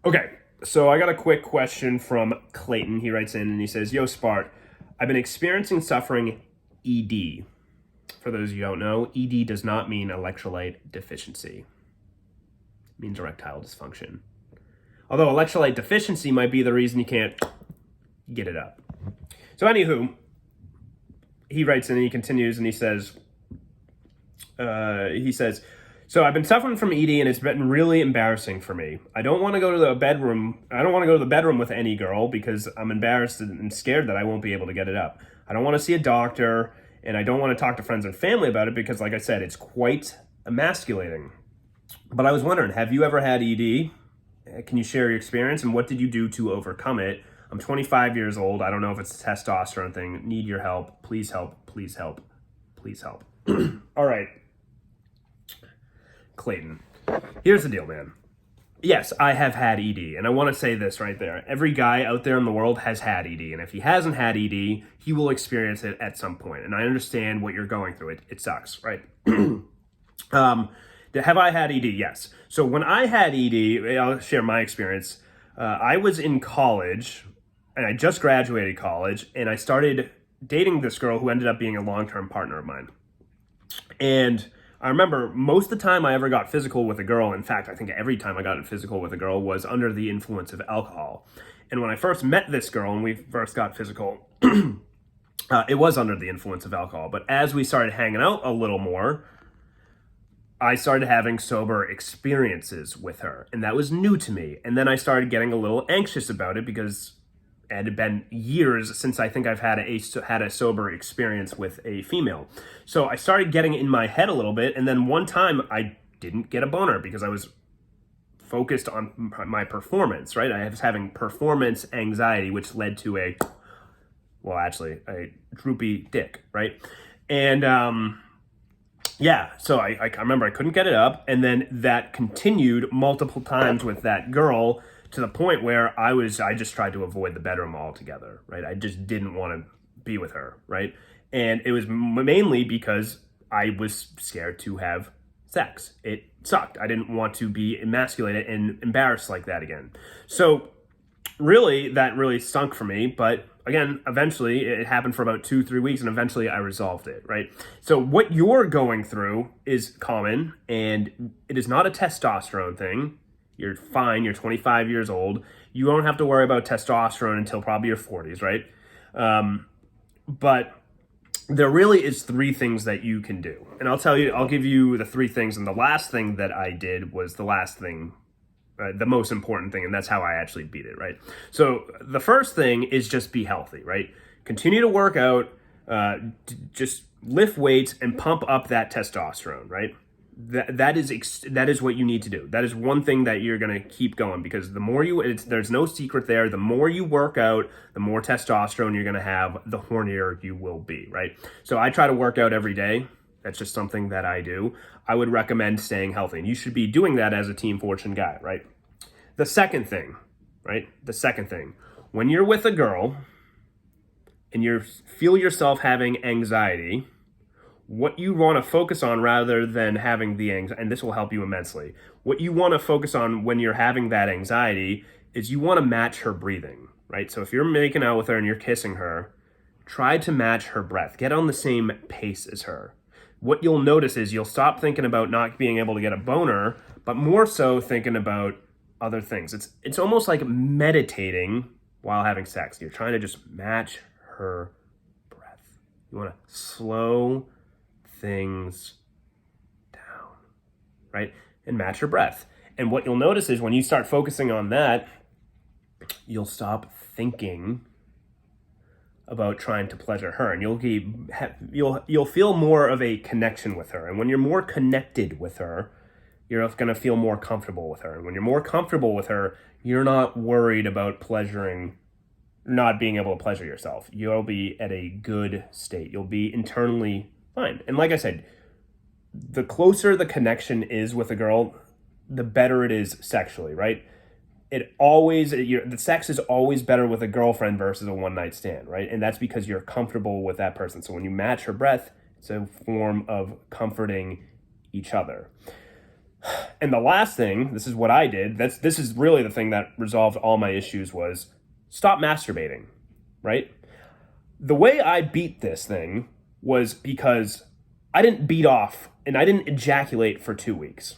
Okay, so I got a quick question from Clayton. He writes in and he says, Yo, Spart, I've been experiencing suffering ED. For those of you who don't know, ED does not mean electrolyte deficiency. It means erectile dysfunction. Although electrolyte deficiency might be the reason you can't get it up. So anywho, he writes in and he continues and he says, so I've been suffering from ED and it's been really embarrassing for me. I don't want to go to the bedroom with any girl because I'm embarrassed and scared that I won't be able to get it up. I don't want to see a doctor and I don't want to talk to friends and family about it because, like I said, it's quite emasculating. But I was wondering, have you ever had ED? Can you share your experience and what did you do to overcome it? I'm 25 years old. I don't know if it's a testosterone thing. Need your help. Please help. Please help. Please help. All right. Clayton, here's the deal, man. Yes, I have had ED, and I want to say this right there. Every guy out there in the world has had ED, and if he hasn't had ED, he will experience it at some point. And I understand what you're going through. It sucks, right? Have I had ED? Yes. So when I had ED, I'll share my experience. I was in college, and I just graduated college, and I started dating this girl who ended up being a long-term partner of mine. And I remember most of the time I ever got physical with a girl, in fact, I think every time I got physical with a girl was under the influence of alcohol. And when I first met this girl and we first got physical, it was under the influence of alcohol. But as we started hanging out a little more, I started having sober experiences with her, and that was new to me. And then I started getting a little anxious about it because it had been years since I think I've had a sober experience with a female. So I started getting in my head a little bit, and then one time I didn't get a boner because I was focused on my performance, right? I was having performance anxiety, which led to a droopy dick, right? And so I remember I couldn't get it up, and then that continued multiple times with that girl, to the point where I just tried to avoid the bedroom altogether, right? I just didn't want to be with her, right? And it was mainly because I was scared to have sex. It sucked. I didn't want to be emasculated and embarrassed like that again. So really, that really stunk for me. But again, eventually it happened for about 2-3 weeks and eventually I resolved it, right? So what you're going through is common and it is not a testosterone thing. You're fine. You're 25 years old. You won't have to worry about testosterone until probably your 40s, right? But there really is 3 things that you can do. And I'll give you the 3 things. And the last thing that I did was the last thing, the most important thing. And that's how I actually beat it, right? So the first thing is just be healthy, right? Continue to work out, just lift weights and pump up that testosterone, right? That is what you need to do. That is one thing that you're going to keep going, because the more there's no secret there. The more you work out, the more testosterone you're going to have, the hornier you will be, right? So I try to work out every day. That's just something that I do. I would recommend staying healthy, and you should be doing that as a Team Fortune guy, right? The second thing, when you're with a girl and you feel yourself having anxiety, what you want to focus on rather than having the anxiety, and this will help you immensely, what you want to focus on when you're having that anxiety is you want to match her breathing, right? So if you're making out with her and you're kissing her, try to match her breath. Get on the same pace as her. What you'll notice is you'll stop thinking about not being able to get a boner, but more so thinking about other things. It's almost like meditating while having sex. You're trying to just match her breath. You want to slow things down, right? And match your breath. And what you'll notice is when you start focusing on that, you'll stop thinking about trying to pleasure her, and you'll feel more of a connection with her. And when you're more connected with her, you're going to feel more comfortable with her. And when you're more comfortable with her, you're not worried about not being able to pleasure yourself. You'll be at a good state. You'll be internally fine. And like I said, the closer the connection is with a girl, the better it is sexually, right? The sex is always better with a girlfriend versus a one-night stand, right? And that's because you're comfortable with that person. So when you match her breath, it's a form of comforting each other. And the last thing, this is what I did. This is really the thing that resolved all my issues was stop masturbating, right? The way I beat this thing was because I didn't beat off and I didn't ejaculate for 2 weeks.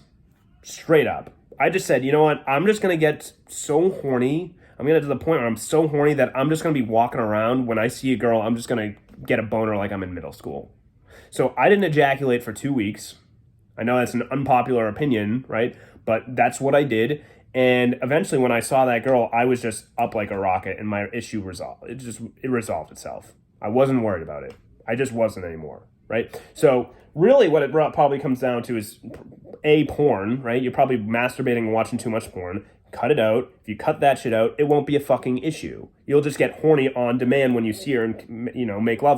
Straight up. I just said, you know what? I'm just going to get so horny. I'm going to get to the point where I'm so horny that I'm just going to be walking around. When I see a girl, I'm just going to get a boner like I'm in middle school. So I didn't ejaculate for 2 weeks. I know that's an unpopular opinion, right? But that's what I did. And eventually when I saw that girl, I was just up like a rocket and my issue resolved. It resolved itself. I wasn't worried about it. I just wasn't anymore, right? So really what it probably comes down to is porn, right? You're probably masturbating and watching too much porn. Cut it out. If you cut that shit out, it won't be a fucking issue. You'll just get horny on demand when you see her and, make love